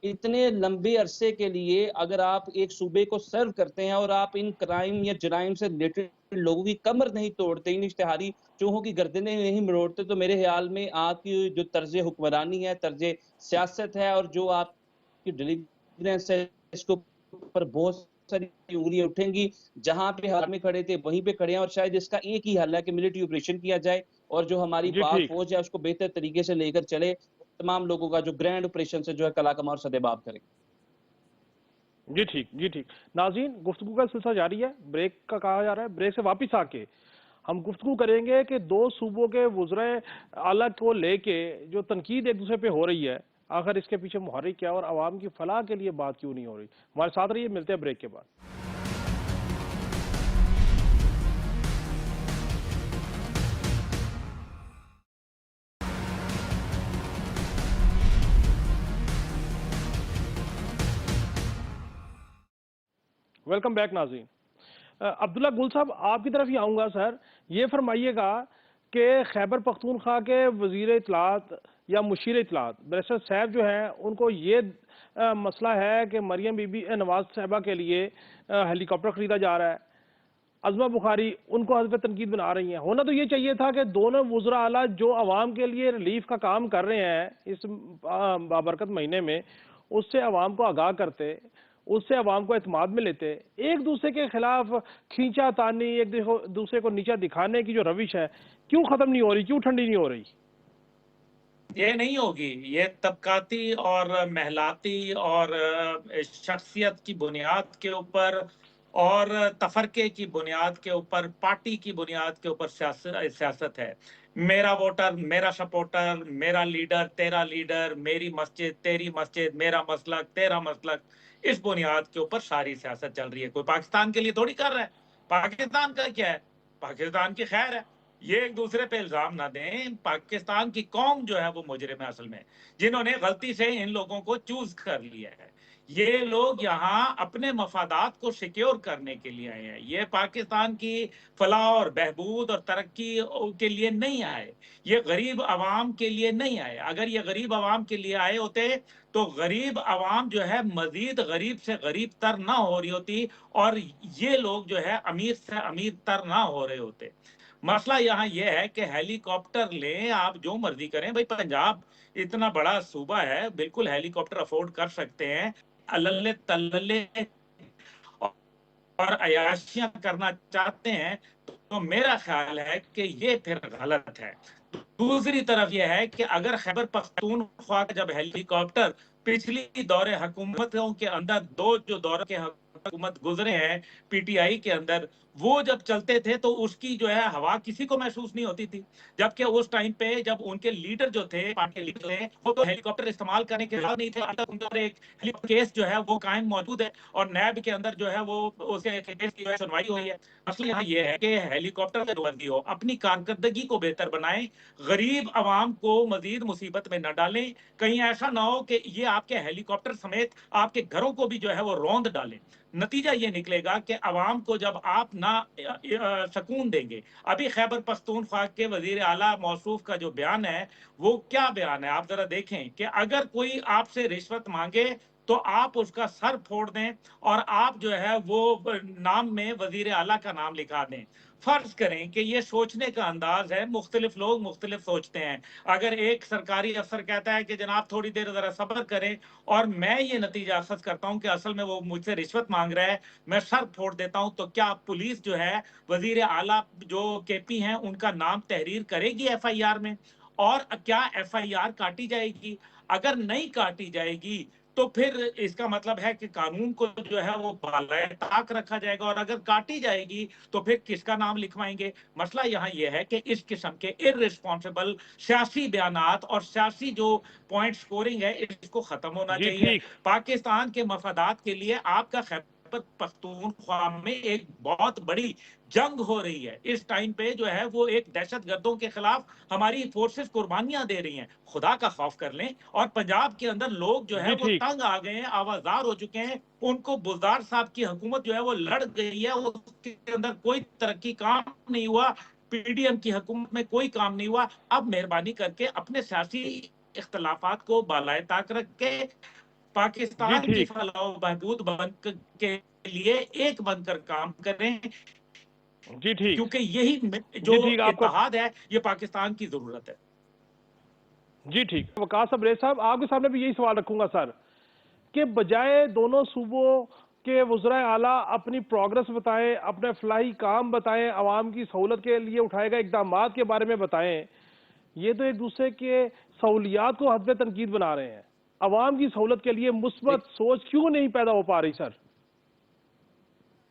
इतने लंबे अरसे के लिए अगर आप एक सूबे को सर्व करते हैं और आप इन क्राइम या जराइम से रिलेटेड लोगों की कमर नहीं तोड़ते, इन इश्तिहारी चूहों की गर्दनें नहीं मरोड़ते, तो मेरे ख़्याल में आपकी जो तर्ज़ हुक्मरानी है, तर्ज़ सियासत है और जो आपकी डिलीवरेंस है, इसके ऊपर बहुत सारी उँगलियाँ उठेंगी। जहाँ पे हाल में खड़े थे, वहीं पे खड़े हैं और शायद इसका एक ही हल है कि मिलिट्री ऑपरेशन किया जाए और जो हमारी जी पाक ठीक। फ़ौज है, उसको बेहतर तरीके से लेकर चले। तमाम लोगों का जो ग्रैंड ऑपरेशन से जो है कला-कमाल और सदेबाब करें। जी ठीक, जी ठीक। नाज़रीन, गुफ्तगू का सिलसिला जारी है, ब्रेक का कहा जा रहा है। ब्रेक से वापस आके हम गुफ्तगू करेंगे कि दो सूबों के वुज़राए आला को लेके जो तनकीद एक दूसरे पे हो रही है, आखिर इसके पीछे मुहर्रिक क्या है और आवाम की फलाह के लिए बात क्यों नहीं हो रही। हमारे साथ रहिए, मिलते हैं ब्रेक के बाद। वेलकम बैक नाज़रीन। अब्दुल्ला गुल साहब, आपकी तरफ ही आऊँगा सर। ये फरमाइएगा कि खैबर पख्तूनख्वा के वज़ीर इत्तलात या मुशीर इत्तलात बैरिस्टर सैफ जो हैं, उनको ये मसला है कि मरियम बीबी नवाज़ साहिबा के लिए हेलीकॉप्टर ख़रीदा जा रहा है। अज़मा बुखारी उनको हज़्फ़ तनकीद बना रही हैं। होना तो ये चाहिए था कि दोनों वुज़रा आला जो अवाम के लिए रिलीफ़ का काम कर रहे हैं इस बाबरकत महीने में, उससे अवाम को आगाह करते, उससे अवाम को एतमाद में लेते। एक दूसरे के खिलाफ खींचातानी, एक दूसरे को नीचा दिखाने की जो रविश है, क्यों ख़त्म नहीं हो रही, क्यों ठंडी नहीं हो रही? ये नहीं होगी। ये तबकाती और महलाती और शख्सियत की बुनियाद के ऊपर और तफरके की बुनियाद के ऊपर, पार्टी की बुनियाद के ऊपर सियासत है। मेरा वोटर, मेरा सपोर्टर, मेरा लीडर, तेरा लीडर, मेरी मस्जिद, तेरी मस्जिद, मेरा मसलक, तेरा मसलक, इस बुनियाद के ऊपर सारी सियासत चल रही है। कोई पाकिस्तान के लिए थोड़ी कर रहा है। पाकिस्तान का क्या है? पाकिस्तान की खैर है। ये एक दूसरे पे इल्जाम ना दें। पाकिस्तान की कौम जो है वो मुजरिम है असल में, जिन्होंने गलती से इन लोगों को चूज कर लिया है। ये लोग यहाँ अपने मफादात को सिक्योर करने के लिए आए हैं। ये पाकिस्तान की फलाह और बहबूद और तरक्की के लिए नहीं आए। ये गरीब आवाम के लिए नहीं आए। अगर ये गरीब आवाम के लिए आए होते तो गरीब आवाम जो है मजीद गरीब से गरीब तर ना हो रही होती और ये लोग जो है अमीर से अमीर तर ना हो रहे होते। मसला यहाँ ये है कि हेलीकॉप्टर लें, आप जो मर्जी करें। भाई पंजाब इतना बड़ा सूबा है, बिल्कुल हेलीकॉप्टर अफोर्ड कर सकते हैं। अल्ले तल्ले और अयाशियां करना चाहते हैं तो मेरा ख्याल है कि ये फिर गलत है। दूसरी तरफ यह है कि अगर खैबर पख्तूनख्वा का जब हेलीकॉप्टर पिछली दौरे हुकूमतों के अंदर दो जो दौरे के हुकूमत गुजरे हैं पीटीआई के अंदर, वो जब चलते थे तो उसकी जो है हवा किसी को महसूस नहीं होती थी। जबकि उस टाइम पे जब उनके लीडर जो थे, पार्टी के लीडर थे, वो तो हेलीकॉप्टर इस्तेमाल करने के बाद नहीं थे। आज तक उनके ऊपर एक हेलीकॉप्टर केस जो है वो कायम मौजूद है और नैब के अंदर जो है वो उसके केस की जो है सुनवाई हुई है। मसला यहाँ ये है कि हेलीकॉप्टर में बंदी हो, अपनी कारकर्दगी को बेहतर बनाएं, गरीब आवाम को मजीद मुसीबत में न डालें। कहीं ऐसा ना हो कि ये आपके हेलीकॉप्टर समेत आपके घरों को भी जो है वो रौंद डालें। नतीजा ये निकलेगा कि अवाम को जब आप ना सकून देंगे। अभी खैबर पख्तूनख्वा के वजीर आला मौसूफ का जो बयान है, वो क्या बयान है? आप जरा देखें कि अगर कोई आपसे रिश्वत मांगे तो आप उसका सर फोड़ दें और आप जो है वो नाम में वजीर आला का नाम लिखा दें। फर्ज करें कि ये सोचने का अंदाज है, मुख्तलिफ लोग मुख्तलिफ सोचते हैं। अगर एक सरकारी अफसर कहता है कि जनाब थोड़ी देर जरा सब्र करें और मैं ये नतीजा अखज़ करता हूं कि असल में वो मुझसे रिश्वत मांग रहा है, मैं सर फोड़ देता हूं, तो क्या पुलिस जो है वजीर आला जो केपी हैं उनका नाम तहरीर करेगी एफआईआर में? और क्या एफआईआर काटी जाएगी? अगर नहीं काटी जाएगी तो फिर इसका मतलब है कि कानून को जो है वो बालाए ताक रखा जाएगा और अगर काटी जाएगी तो फिर किसका नाम लिखवाएंगे? मसला यहाँ ये है कि इस किस्म के इररिस्पॉन्सिबल सियासी बयानात और सियासी जो पॉइंट स्कोरिंग है इसको खत्म होना जी चाहिए। ठीक। पाकिस्तान के मफादात के लिए आपका खैबर पख्तूनख्वा में एक बहुत बड़ी जंग हो रही है। इस टाइम पे जो है वो एक दहशतगर्दों के खिलाफ हमारी फोर्सेस कुर्बानियां दे रही हैं। खुदा का खौफ कर लें। और पंजाब के अंदर लोग जो है जी वो ठीक। तंग आ गए हैं, आवाजार हो चुके हैं। उनको बुज़दार साहब की हुकूमत जो है वो लड़ गई है, उसके अंदर कोई तरक्की काम नहीं हुआ। पीडीएम की हुकूमत में कोई काम नहीं हुआ। अब मेहरबानी करके अपने सियासी इख्तलाफात को बालाए ताक रख के जी पाकिस्तान की ठीक। फलाह बहबूद के लिए एक बनकर काम करें, जी ठीक। क्योंकि यही जो जी ठीक आपका। इत्तेहाद है ये पाकिस्तान की जरूरत है। जी ठीक। वकास अब्रेज साहब, आपके सामने भी यही सवाल रखूंगा सर, कि बजाय दोनों सूबों के वज़राए आला अपनी प्रोग्रेस बताएं, अपने फलाही काम बताएं, आवाम की सहूलत के लिए उठाए गए इकदामात के बारे में बताएं, ये तो एक दूसरे के सहूलियात को हद तनकीद बना रहे हैं। आवाम की सहूलत के लिए मुस्बत सोच क्यों नहीं पैदा हो पा रही सर?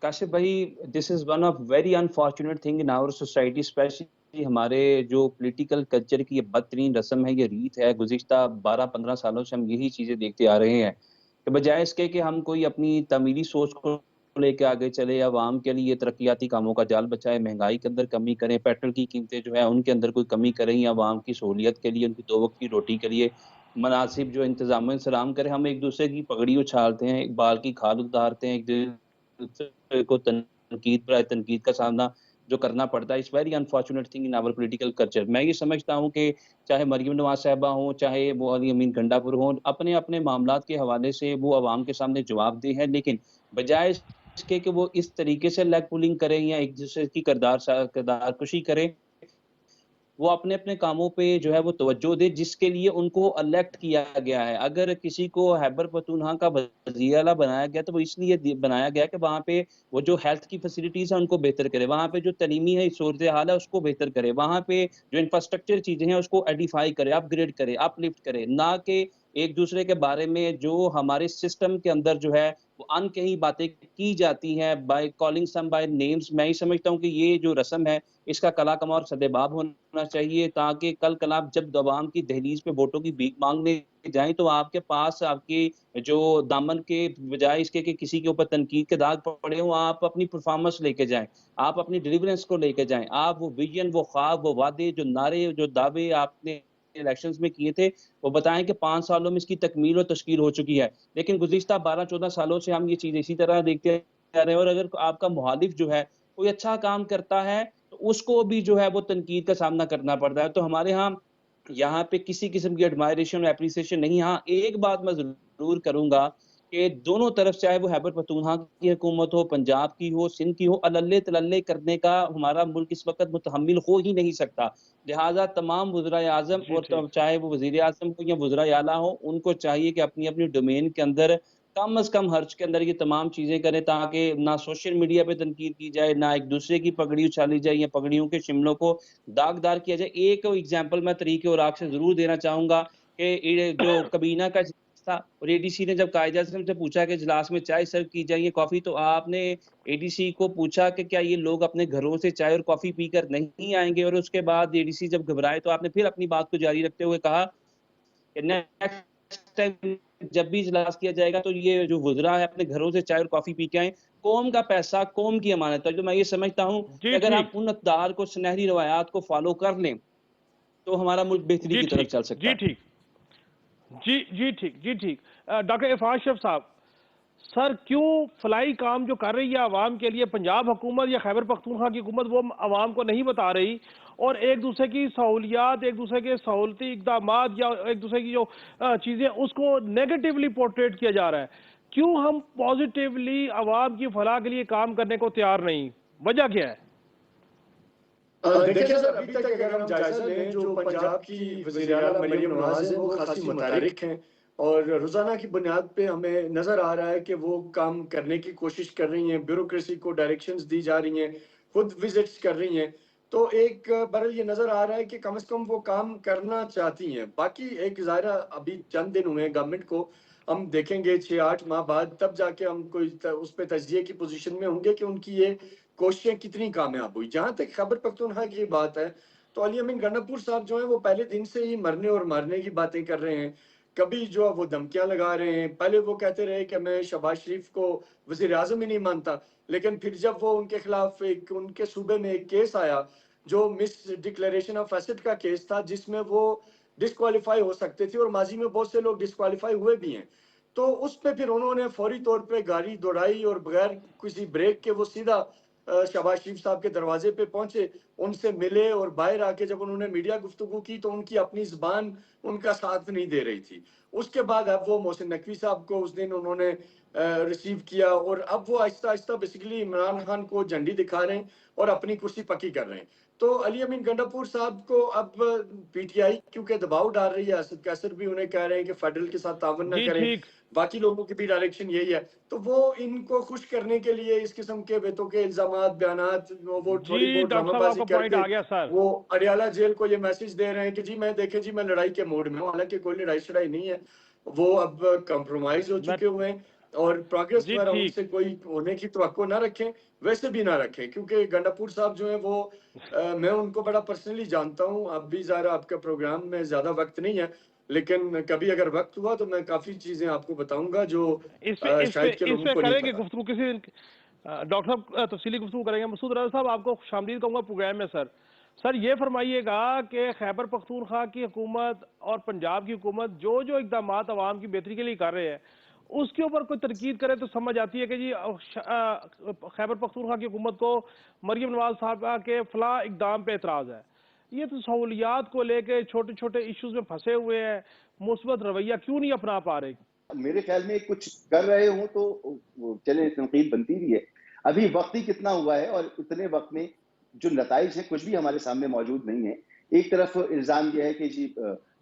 काशिफ भाई, this is one of very unfortunate thing in our society, specially हमारे जो पॉलिटिकल कल्चर की ये बदतरीन रस्म है, ये रीत है। गुज़िश्ता 12-15 सालों से हम यही चीज़ें देखते आ रहे हैं कि बजाय इसके कि हम कोई अपनी तमीरी सोच को लेके आगे चले, अवाम के लिए तरक्याती कामों का जाल बचाएं, महंगाई के अंदर कमी करें, पेट्रोल की कीमतें जो है उनके अंदर कोई कमी करें, या अवाम की सहूलियत के लिए, उनकी दो वक्त की रोटी के लिए मुनासिब जो इंतजाम इंतजाम करें। हम एक दूसरे की पगड़ी उछालते हैं, एक बाल की खाल उतारते हैं, एक दूसरे को तनकीद का सामना जो करना पड़ता है। It's very unfortunate thing in our political culture. मैं ये समझता हूँ कि चाहे मरियम नवाज साहिबा हों, चाहे वो अली अमीन गंडापुर हों, अपने अपने मामलात के हवाले से वो आवाम के सामने जवाबदेह है, लेकिन बजाय इसके कि वो इस तरीके से लेग पुलिंग करें या एक दूसरे की किरदार कुशी करें, वो अपने-अपने कामों पे जो है वो तवज्जो दें जिसके लिए उनको इलेक्ट किया गया है। अगर किसी को खैबर पख्तूनख्वा का वज़ीर आला बनाया गया तो वो इसलिए बनाया गया कि वहाँ पे वो जो हेल्थ की फैसिलिटीज़ हैं उनको बेहतर करे, वहाँ पे जो तलीमी है सूरत-ए-हाल है उसको बेहतर करे, वहाँ पे जो इंफ्रास्ट्रक्चर चीज़ें हैं उसको एडिफाई करे, अपग्रेड करे, अपलिफ्ट करे, ना कि एक दूसरे के बारे में जो हमारे सिस्टम के अंदर जो है वो अनकही बातें की जाती हैं by calling some by names. मैं ये समझता हूँ कि ये जो रस्म है इसका कला-कमा और सदेबाब होना चाहिए, ताकि कल आप जब अवाम की दहलीज पे वोटों की भीख माँगने जाएँ तो आपके पास आपकी जो दामन के बजाय इसके कि किसी के ऊपर तनकीद के दाग पड़े हों, आप अपनी परफॉर्मेंस लेके जाएँ, आप अपनी डिलीवरेंस को लेके जाएँ, आप वो विज़न, वो ख्वाब, वो वादे, जो नारे, जो दावे आपने इलेक्शंस में किए थे, वो बताएँ कि 5 सालों में इसकी तकमील और तश्कील हो चुकी है। लेकिन गुज़िश्ता 12-14 सालों से हम ये चीज़ इसी तरह देखते आ रहे हैं, और अगर आपका मुखालिफ जो है कोई अच्छा काम करता है तो उसको भी जो है वो तनकीद का सामना करना पड़ता है। तो हमारे यहाँ पे किसी किस्म की एडमायरेशन और एप्रिसिएशन नहीं। हाँ, एक बात मैं ज़रूर करूँगा कि दोनों तरफ, चाहे वो खैबर पख्तूनख्वा की हुकूमत हो, पंजाब की हो, सिंध की हो, अल्ले-तल्ले करने का हमारा मुल्क इस वक़्त मुतहम्मिल हो ही नहीं सकता। लिहाज़ा तमाम वज़ीर-ए-आज़म जी और ठीक। चाहे वो वज़ीर-ए-आज़म हो या वज़ीर-ए-आला हो, उनको चाहिए कि अपनी-अपनी डोमेन के अंदर कम से कम खर्च के अंदर ये तमाम चीज़ें करें, ताकि ना सोशल मीडिया पे तनकीद की जाए, ना एक दूसरे की पगड़ी उछाली जाए या पगड़ियों के शिमलों को दागदार किया जाए। एक एग्ज़ाम्पल मैं तरीक़-ए-औराक से ज़रूर देना चाहूँगा कि ये जो कबीना का था और एडीसी ने जब कायदे-आज़म से पूछा कि इजलास में चाय सर्व की जाए या कॉफ़ी, तो आपने एडीसी को पूछा कि क्या ये लोग अपने घरों से चाय और कॉफ़ी पीकर नहीं आएँगे? और उसके बाद एडीसी जब घबराए तो आपने फिर अपनी बात को जारी रखते हुए कहा कि नेक्स्ट टाइम जब भी इजलास किया जाएगा तो ये जो वुज़रा है अपने घरों से चाय और कॉफ़ी पी के आएँ। कौम का पैसा, कौम की अमानत है। तो मैं ये समझता हूँ कि जी अगर हम ठीक। उन अक़दार को, सुनहरी रवायात को फ़ॉलो कर लें, तो हमारा मुल्क बेहतरी जी की तरफ ठीक। चल सकता जी है। ठीक। जी ठीक। जी ठीक। डॉक्टर इरफान शरीफ साहब, सर क्यों फलाई काम जो कर रही है आवाम के लिए पंजाब हुकूमत या खैबर पख्तूनख्वा की हुकूमत वो आवाम को नहीं बता रही, और एक दूसरे की सहूलियात, एक दूसरे के सहूलती इकदामात या एक दूसरे की जो चीज़ें उसको नेगेटिवली पोर्ट्रेट किया जा रहा है। क्यों हम पॉजिटिवली आवाम की फलाह के लिए काम करने को तैयार नहीं? वजह क्या है? देखिए सर, अभी तक अगर हम जायजा लें, जो पंजाब की वज़ीर आला मरियम नवाज़ हैं, वो खासी मुतहर्रिक हैं और रोज़ाना की बुनियाद पे हमें नज़र आ रहा है कि वो काम करने की कोशिश कर रही हैं, ब्यूरोक्रेसी को डायरेक्शंस दी जा रही हैं, खुद विज़िट्स कर रही हैं। तो एक बहरहाल ये नज़र आ रहा है कि कम से कम वो काम करना चाहती हैं। बाकी एक ज़ाहिर अभी चंद दिन हुए हैं गवर्नमेंट को, हम देखेंगे 6-8 माह बाद तब जाके हम कोई उस पे तज्ज़िये की पोज़ीशन में होंगे कि उनकी ये कोशिशें कितनी कामयाब हुई। जहाँ तक खैबर पख्तूनख्वा की बात है, तो अली अमीन गंडापुर साहब जो हैं वो पहले दिन से ही मरने और मारने की बातें कर रहे हैं। कभी जो है वो धमकियाँ लगा रहे हैं। पहले वो कहते रहे कि मैं शहबाज शरीफ को वज़ीर-ए-आज़म ही नहीं मानता। लेकिन फिर जब वो उनके खिलाफ एक उनके सूबे में एक केस आया, जो मिस डिक्लेरेशन ऑफ एसेट का केस था, जिसमें वो डिस्क्वालीफाई हो सकते थे और माज़ी में बहुत से लोग डिस्क्वालीफाई हुए भी हैं। तो उस पे फिर उन्होंने फौरी तौर पे गाड़ी दौड़ाई और बगैर किसी ब्रेक के वो सीधा शहबाज शरीफ साहब के दरवाजे पे पहुंचे, उनसे मिले और बाहर आके जब उन्होंने मीडिया गुफ्तगू की तो उनकी अपनी ज़बान उनका साथ नहीं दे रही थी। उसके बाद अब वो मोहसिन नकवी साहब को उस दिन उन्होंने रिसीव किया और अब वो आहिस्ता-आहिस्ता बेसिकली इमरान खान को झंडी दिखा रहे हैं और अपनी कुर्सी पक्की कर रहे हैं। तो अली अमीन गंडापुर साहब को अब पीटीआई क्योंकि दबाव डाल रही है, असद कैसर भी उन्हें कह रहे हैं कि फेडरल के साथ तावन ना जी करें, ठीक। बाकी लोगों की भी डायरेक्शन यही है। तो वो इनको खुश करने के लिए इस किस्म के बेतुके के इल्जामात, बयानात वो थोड़ी जी बहुत डॉक्टर साहब, ड्रामाबाजी आपका पॉइंट करके आ गया सर। वो अडयाला जेल को ये मैसेज दे रहे हैं कि जी मैं देखें जी मैं लड़ाई के मूड में हूँ। हालाँकि कोई लड़ाई-शड़ाई नहीं है। वो अब कॉम्प्रोमाइज़ हो मैं चुके हुए हैं और प्रोग्रेस जी वगैरह ठीक। उनसे कोई होने की तवक्को ना रखें, वैसे भी ना रखें क्योंकि गंडापुर साहब जो हैं वो मैं उनको बड़ा पर्सनली जानता हूँ। अब भी ज़रा आपका प्रोग्राम में ज़्यादा वक़्त नहीं है, लेकिन कभी अगर वक़्त हुआ तो मैं काफ़ी चीज़ें आपको बताऊँगा जो शायद के इस लोगों पे को नहीं करेंगे पता। गुफ्तगू किसी दिन। डॉक्टर साहब तफसीली गुफ्तगू करेंगे। मसूद रज़ा साहब, आपको खुशामदीद कहूँगा प्रोग्राम में सर। सर ये फरमाइएगा कि खैबर पख्तूनख्वा की हुकूमत और पंजाब की हुकूमत जो इक़दामात अवाम की बेहतरी के लिए कर रहे हैं, उसके ऊपर कोई तनकीद करे तो समझ आती है कि जी खैबर पख्तूनख्वा की हुकूमत को मरियम नवाज साहबा के फलां इक़दाम पे एतराज़ है। ये तो सहूलियात को लेके छोटे-छोटे इश्यूज़ में फँसे हुए हैं, मुस्बत रवैया क्यों नहीं अपना पा रहे? मेरे ख्याल में कुछ कर रहे हों तो चले तनकीद बनती भी है। अभी वक़्त ही कितना हुआ है और उतने वक़्त में जो नताइज हैं कुछ भी हमारे सामने मौजूद नहीं है। एक तरफ इल्ज़ाम ये है कि जी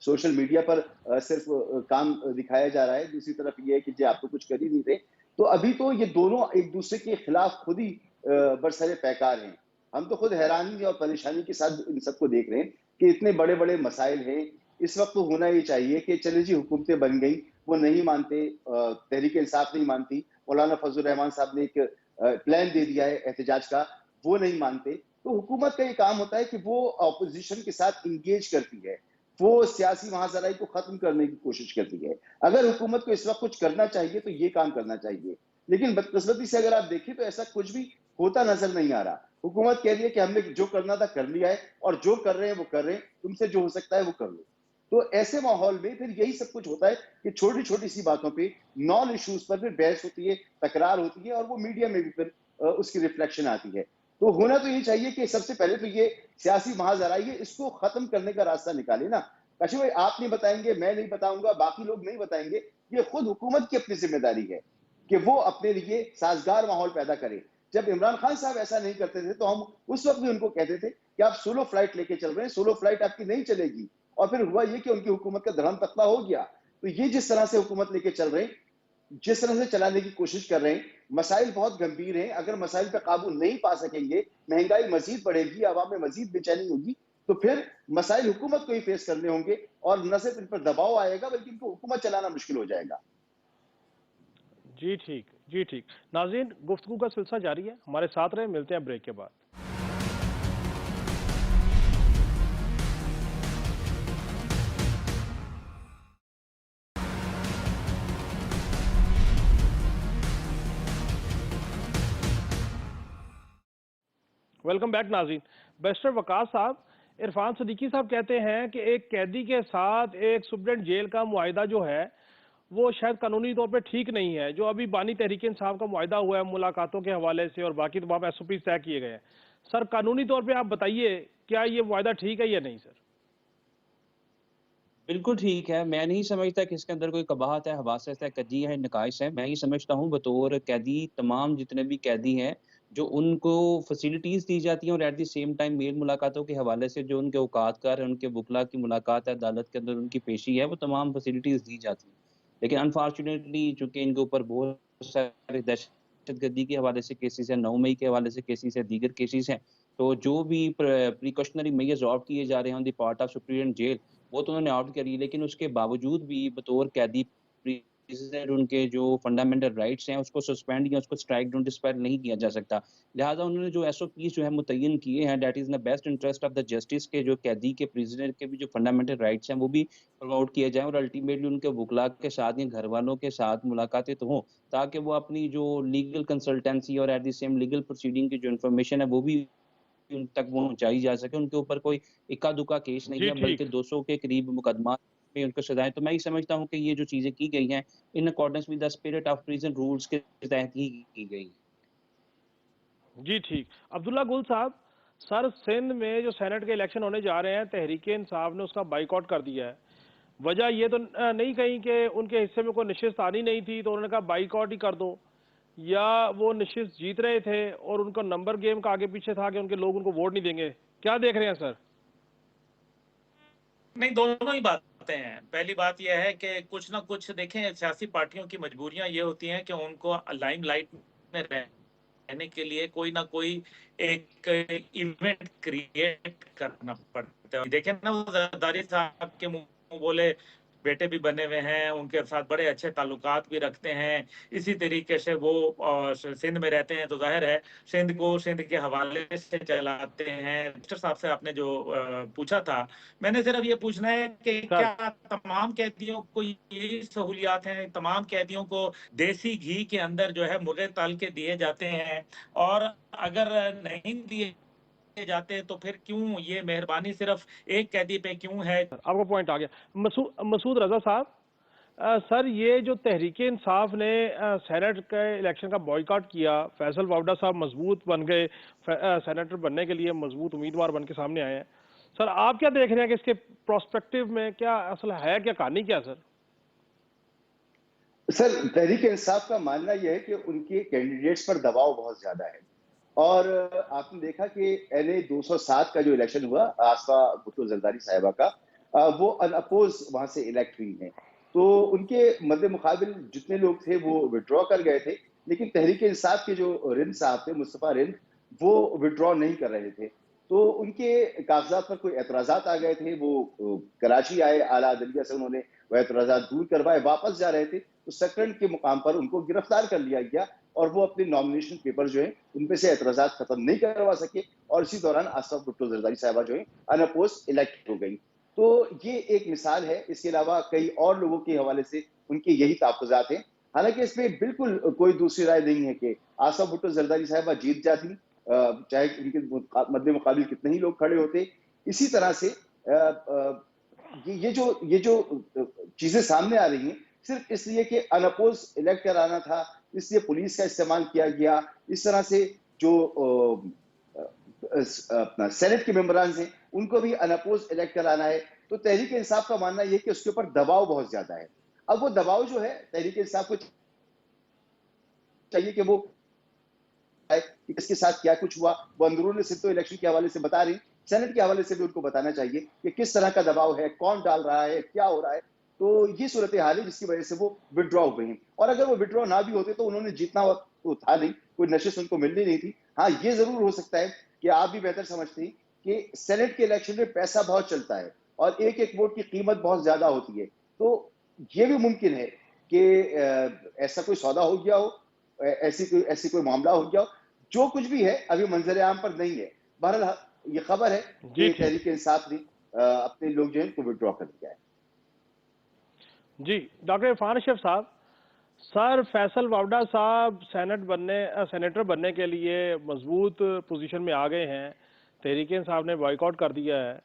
सोशल मीडिया पर सिर्फ़ काम दिखाया जा रहा है, दूसरी तरफ ये है कि जी आप तो कुछ कर ही नहीं रहे। तो अभी तो ये दोनों एक-दूसरे के खिलाफ खुद ही बरसरे पैकार हैं। हम तो खुद हैरानी और परेशानी के साथ इन सबको देख रहे हैं कि इतने बड़े-बड़े मसाइल हैं। इस वक़्त तो होना ये चाहिए कि चलिए जी हुकूमतें बन गई, वो नहीं मानते, तहरीक इंसाफ नहीं मानती, मौलाना फजल रहमान साहब ने एक प्लान दे दिया है एहतजाज का, वो नहीं मानते। तो हुकूमत का ये काम होता है कि वो ऑपोजिशन के साथ इंगेज करती है, वो सियासी महाजराई को खत्म करने की कोशिश करती है। अगर हुकूमत को इस वक्त कुछ करना चाहिए तो ये काम करना चाहिए, लेकिन बदकिस्मती से अगर आप देखें तो ऐसा कुछ भी होता नजर नहीं आ रहा। हुकूमत कह रही है कि हमने जो करना था कर लिया है और जो कर रहे हैं वो कर रहे हैं, तुमसे जो हो सकता है वो कर लो। तो ऐसे माहौल में फिर यही सब कुछ होता है कि छोटी-छोटी सी बातों पे, नॉन इश्यूज पर फिर बहस होती है, तकरार होती है और वो मीडिया में भी फिर उसकी रिफ्लेक्शन आती है। तो होना तो ये चाहिए कि सबसे पहले तो ये सियासी महाजराई है, इसको खत्म करने का रास्ता निकाले ना। काशिफ भाई आप नहीं बताएंगे, मैं नहीं बताऊंगा, बाकी लोग नहीं बताएंगे, ये खुद हुकूमत की अपनी जिम्मेदारी है कि वो अपने लिए साजगार माहौल पैदा करे। जब इमरान खान साहब ऐसा नहीं करते थे तो हम उस वक्त भी उनको कहते थे कि आप सोलो फ्लाइट लेके चल रहे हैं, सोलो फ्लाइट आपकी नहीं चलेगी। और फिर हुआ ये कि उनकी हुकूमत का धर्म तख्ता हो गया। तो ये जिस तरह से हुकूमत लेके चल रहे हैं, जिस तरह से चलाने की कोशिश कर रहे हैं, मसाइल बहुत गंभीर हैं। अगर मसाइल पे काबू नहीं पा सकेंगे, महंगाई मजीद बढ़ेगी, आवाम में मजीद बेचैनी होगी, तो फिर मसाइल हुकूमत को ही फेस करने होंगे और न सिर्फ इन पर दबाव आएगा बल्कि इनको हुकूमत चलाना मुश्किल हो जाएगा। जी ठीक, जी ठीक। नाज़रीन, गुफ्तगू का सिलसिला जारी है, हमारे साथ रहें, मिलते हैं ब्रेक के बाद। वेलकम बैक नाज़रीन। बैरिस्टर वक़ास साहब, इरफान सिद्दीकी साहब कहते हैं कि एक कैदी के साथ एक सुप्रीडेंट जेल का मुआहिदा जो है वो शायद कानूनी तौर पे ठीक नहीं है। जो अभी बानी तहरीक इंसाफ का मुआहिदा हुआ है मुलाकातों के हवाले से और बाकी तमाम SOP तय किए गए हैं, सर कानूनी तौर पे आप बताइए क्या ये मुआहिदा ठीक है या नहीं सर? बिल्कुल ठीक है। मैं नहीं समझता कि इसके अंदर कोई कबाहत है, हवासत है, कजी है, नकाइश है। मैं ये समझता हूँ बतौर कैदी तमाम जितने भी कैदी हैं, जो उनको फैसिलिटीज़ दी जाती हैं और एट द सेम टाइम मेल मुलाकातों के हवाले से जो उनके औकातकार हैं, उनके वकला की मुलाकात है, अदालत के अंदर उनकी पेशी है, वो तमाम फैसिलिटीज़ दी जाती हैं। लेकिन अनफॉर्चुनेटली चूँकि इनके ऊपर बहुत सारे दहशतगर्दी के हवाले से केसेज़ हैं, 9 मई के हवाले से केसेज़ हैं, दीगर केसेज़ हैं, तो जो भी प्रिकॉशनरी मेजर्स ऑप्ट किए जा रहे हैं on the part of superintendent jail, वो तो उन्होंने ऑप्ट करी, लेकिन उसके बावजूद भी बतौर कैदी प्रिजनर उनके जो फंडामेंटल राइट्स हैं उसको सस्पेंड या उसको स्ट्राइक डाउन डिस्पायर नहीं किया जा सकता। लिहाजा उन्होंने जो SOPs जो है मुतय्यन किए हैं, that is in the best interest of the justice के जो कैदी के प्रिजनर के भी जो फंडामेंटल राइट्स हैं वो भी प्रमोट किए जाएँ और अल्टीमेटली उनके वकला के साथ या घरवालों के साथ मुलाकातें तो हों, ताकि वो अपनी जो लीगल कंसल्टेंसी और at the same legal proceeding की जो इन्फॉर्मेशन है वो भी उन तक पहुँचाई जा सके। उनके ऊपर कोई इक्का-दुक्का केस नहीं जी है, बल्कि ठीक। 200 के करीब मुकदमा में उनको सज़ाएँ। तो मैं ये समझता हूँ कि ये जो चीज़ें की गई हैं, in accordance with the spirit of prison rules के तहत ही की गई हैं। जी ठीक। अब्दुल्ला गुल साहब, सर सिंध में जो सेनेट के इलेक्शन होने जा रहे हैं, तहरीक इंसाफ ने उसका बाइकआउट कर दिया है। वजह ये तो नहीं कही कि उनके हिस्से में कोई नशिस्त आनी नहीं थी तो उन्होंने कहा बाइकआउट ही कर दो, या वो नशिस्त जीत रहे थे और उनका नंबर गेम का आगे पीछे था कि उनके लोग उनको वोट नहीं देंगे। क्या देख रहे हैं सर? नहीं, दोनों ही बातें हैं। पहली बात यह है कि कुछ ना कुछ देखें, सियासी पार्टियों की मजबूरियां ये होती हैं कि उनको लाइमलाइट में रहने के लिए कोई ना कोई एक इवेंट क्रिएट करना पड़ता है। देखें ना, वो जरदारी साहब के मुंह बोले बेटे भी बने हुए हैं, उनके साथ बड़े अच्छे ताल्लुकात भी रखते हैं। इसी तरीके से वो सिंध में रहते हैं तो जाहिर है सिंध को सिंध के हवाले से चलाते हैं। मिस्टर साहब से आपने जो पूछा था, मैंने सिर्फ ये पूछना है कि सर क्या तमाम कैदियों को ये सहूलियात हैं, तमाम कैदियों को देसी घी के अंदर जो है मुर्गे तल के दिए जाते हैं, और अगर नहीं दिए जाते तो फिर क्यों ये मेहरबानी सिर्फ एक कैदी पे क्यों है? आपका पॉइंट आ गया। मसूद रजा साहब, सर ये जो तहरीक इंसाफ ने सेनेट के इलेक्शन का बॉयकॉट किया, फैसल वावडा साहब मजबूत बन गए, सेनेटर बनने के लिए मजबूत उम्मीदवार बन के सामने आए हैं। सर आप क्या देख रहे हैं कि इसके प्रोस्पेक्टिव में क्या असल है, क्या कहानी क्या सर? सर, तहरीक इंसाफ का मानना यह है कि उनके कैंडिडेट्स पर दबाव बहुत ज्यादा है और आपने देखा कि NA 207 का जो इलेक्शन हुआ आसफा भुट्टो जरदारी साहिबा का, वो अनअपोज वहां से इलेक्ट हुई हैं। तो उनके मद्दे मुकाबिल जितने लोग थे वो विड्रॉ कर गए थे, लेकिन तहरीक इंसाफ के जो रिंद साहब थे, मुस्तफा रिंद, वो विड्रॉ नहीं कर रहे थे। तो उनके कागजात पर कोई एतराजात आ गए थे, वो कराची आए, आला अदलिया से उन्होंने वह एतराजात दूर करवाए, वापस जा रहे थे तो सेकंड के मुकाम पर उनको गिरफ्तार कर लिया गया और वो अपने नॉमिनेशन पेपर जो है उनपे से एतराजात खत्म नहीं करवा सके और इसी दौरान आसफा भुट्टो जरदारी साहिबा जो है अनअपोज इलेक्ट हो गई। तो ये एक मिसाल है। इसके अलावा कई और लोगों के हवाले से उनके यही ताफुजात हैं। हालांकि इसमें बिल्कुल कोई दूसरी राय नहीं है कि आसफा भुट्टो जरदारी साहिबा जीत जाती, चाहे उनके मद्दे मुकाबिल कितने ही लोग खड़े होते। इसी तरह से ये जो चीजें सामने आ रही हैं सिर्फ इसलिए कि अनअपोज इलेक्ट कराना था, इसलिए पुलिस का इस्तेमाल किया गया। इस तरह से जो अपना सेनेट के मेंबरान हैं उनको भी अनअपोज इलेक्ट कराना है। तो तहरीक इंसाफ का मानना यह कि उसके ऊपर दबाव बहुत ज्यादा है। अब वो दबाव जो है तहरीक इंसाफ को चाहिए कि वो कि किसके साथ क्या कुछ हुआ, वो अंदरूनी सिर्फ तो इलेक्शन के हवाले से बता रही, सेनेट के हवाले से भी उनको बताना चाहिए कि किस तरह का दबाव है, कौन डाल रहा है, क्या हो रहा है। तो ये सूरत हाल है जिसकी वजह से वो विड्रॉ हुए हैं। और अगर वो विड्रॉ ना भी होते तो उन्होंने जीतना तो था नहीं, कोई नशिश उनको मिलनी नहीं थी। हाँ, ये जरूर हो सकता है कि आप भी बेहतर समझते हैं कि सेनेट के इलेक्शन में पैसा बहुत चलता है और एक एक वोट की कीमत बहुत ज्यादा होती है। तो ये भी मुमकिन है कि ऐसा कोई सौदा हो गया हो, ऐसी कोई मामला हो गया हो। जो कुछ भी है अभी मंजर आम पर नहीं है। बहरहाल ये खबर है जी कि ठीक। तहरीक इंसाफ ने अपने लोग जो है उनको विड्रॉ कर दिया है। जी डॉक्टर इरफान अशरफ साहब, सर फैसल वावडा साहब सेनेटर बनने के लिए मजबूत पोजीशन में आ गए हैं। तहरीक इंसाफ ने बॉयकॉट कर दिया है।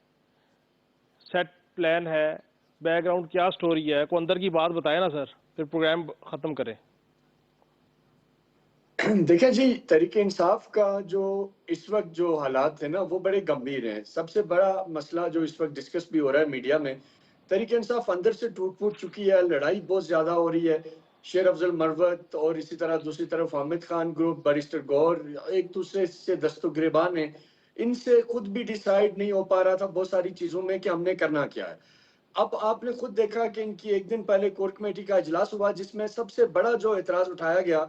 सेट प्लान है, बैकग्राउंड क्या स्टोरी है, को अंदर की बात बताए ना सर, फिर प्रोग्राम खत्म करें। देखिए जी, तहरीके इंसाफ का जो इस वक्त जो हालात है ना वो बड़े गंभीर हैं। सबसे बड़ा मसला जो इस वक्त डिस्कस भी हो रहा है मीडिया में, तहरीके इंसाफ अंदर से टूट फूट चुकी है, लड़ाई बहुत ज्यादा हो रही है। शेर अफजल मरवत और इसी तरह दूसरी तरफ हामिद खान ग्रुप, बैरिस्टर गौर एक दूसरे से दस्तो गिरेबान है। इनसे खुद भी डिसाइड नहीं हो पा रहा था बहुत सारी चीजों में कि हमने करना क्या है। अब आपने खुद देखा कि इनकी एक दिन पहले कोर कमेटी का इजलास हुआ जिसमें सबसे बड़ा जो एतराज उठाया गया,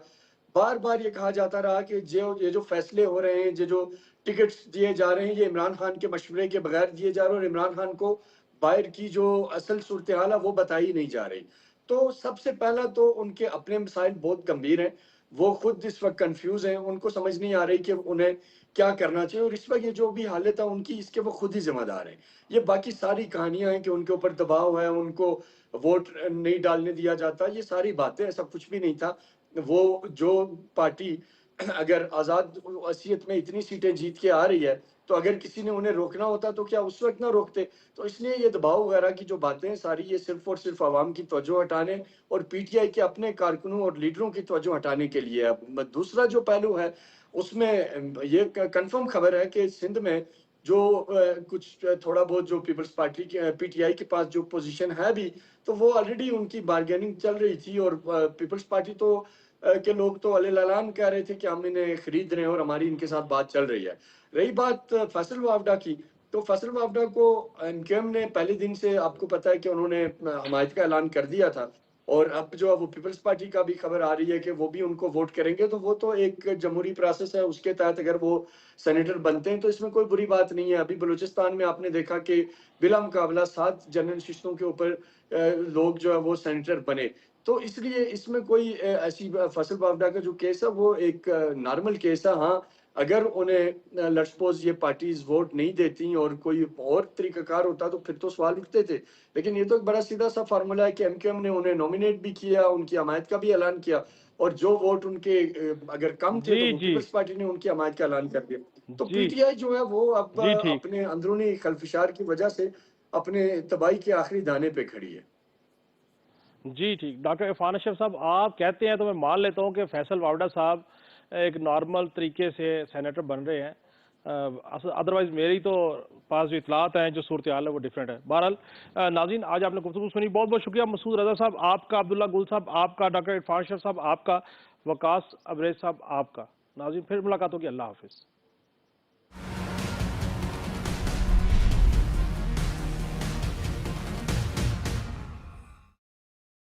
बार बार ये कहा जाता रहा कि ये जो फैसले हो रहे हैं, ये जो टिकट्स दिए जा रहे हैं, ये इमरान खान के मशवरे के बगैर दिए जा रहे हैं और इमरान खान को बाहर की जो असल सूरत हाल है वो बताई नहीं जा रही। तो सबसे पहला तो उनके अपने मसाइल बहुत गंभीर हैं। वो खुद इस वक्त कंफ्यूज हैं, उनको समझ नहीं आ रही कि उन्हें क्या करना चाहिए। और इस वक्त ये जो भी हालत है उनकी, इसके वो खुद ही जिम्मेदार हैं। ये बाकी सारी कहानियां हैं कि उनके ऊपर दबाव है, उनको वोट नहीं डालने दिया जाता, ये सारी बातें, ऐसा कुछ भी नहीं था। वो जो पार्टी अगर आजाद वसीयत में इतनी सीटें जीत के आ रही है, तो अगर किसी ने उन्हें रोकना होता तो क्या उस वक्त ना रोकते। तो इसलिए ये दबाव वगैरह की जो बातें हैं सारी, ये सिर्फ और सिर्फ आवाम की तवज्जो हटाने और पीटीआई के अपने कारकुनों और लीडरों की तवज्जो हटाने के लिए है। अब दूसरा जो पहलू है उसमें ये कंफर्म खबर है कि सिंध में जो कुछ थोड़ा बहुत जो पीपल्स पार्टी के पीटीआई के पास जो पोजीशन है भी, तो वो ऑलरेडी उनकी बार्गेनिंग चल रही थी। और पीपल्स पार्टी तो के लोग तो अलेलान कह रहे थे कि हम इन्हें खरीद रहे हैं और हमारी इनके साथ बात चल रही है। रही बात फैसल वावडा की, तो फैसल वावडा को एमकेएम ने पहले दिन से, आपको पता है कि उन्होंने हमायत का ऐलान कर दिया था। और अब जो वो पीपल्स पार्टी का भी खबर आ रही है कि वो भी उनको वोट करेंगे, तो वो तो एक जमहूरी प्रोसेस है, उसके तहत अगर वो सेनेटर बनते हैं तो इसमें कोई बुरी बात नहीं है। अभी बलूचिस्तान में आपने देखा कि बिला मुकाबला 7 जनरल नशिस्तों के ऊपर लोग जो है वो सेनेटर बने। तो इसलिए इसमें कोई ऐसी फैसल वावडा का जो केस है वो एक नॉर्मल केस है। हाँ, अगर उन्हें लेट्स सपोज ये पार्टीज वोट नहीं देती और कोई और तरीकाकार होता तो फिर तो सवाल उठते थे। लेकिन ये तो एक बड़ा सीधा सा फार्मूला है कि एमकेएम ने उन्हें नॉमिनेट भी किया, उनकी हमायत का भी ऐलान किया, और जो वोट उनके अगर कम थे तो जी वो जी पीपल्स पार्टी ने उनकी हमायत का ऐलान कर दिया। तो जी पीटीआई जो है वो अब जी ठीक। अपने अंदरूनी खलफिशार की वजह से अपने तबाही के आखिरी दाने पे खड़ी है। जी ठीक। डॉक्टर इरफान अशरफ साहब, आप कहते हैं तो मैं मान लेता हूँ कि फैसल वावडा साहब एक नॉर्मल तरीके से सेनेटर बन रहे हैं। अदरवाइज मेरी तो पास जो इतलात हैं, जो सूरत हाल है वो डिफरेंट है। बहरहाल नाज़रीन, आज आपने गुफ्तगू सुनी, बहुत बहुत शुक्रिया। मसूद रजा साहब आपका, अब्दुल्ला गुल साहब आपका, डॉक्टर इरफान अशरफ साहब आपका, वकास अबरेज साहब आपका। नाज़रीन फिर मुलाकात होगी। अल्लाह हाफिज़।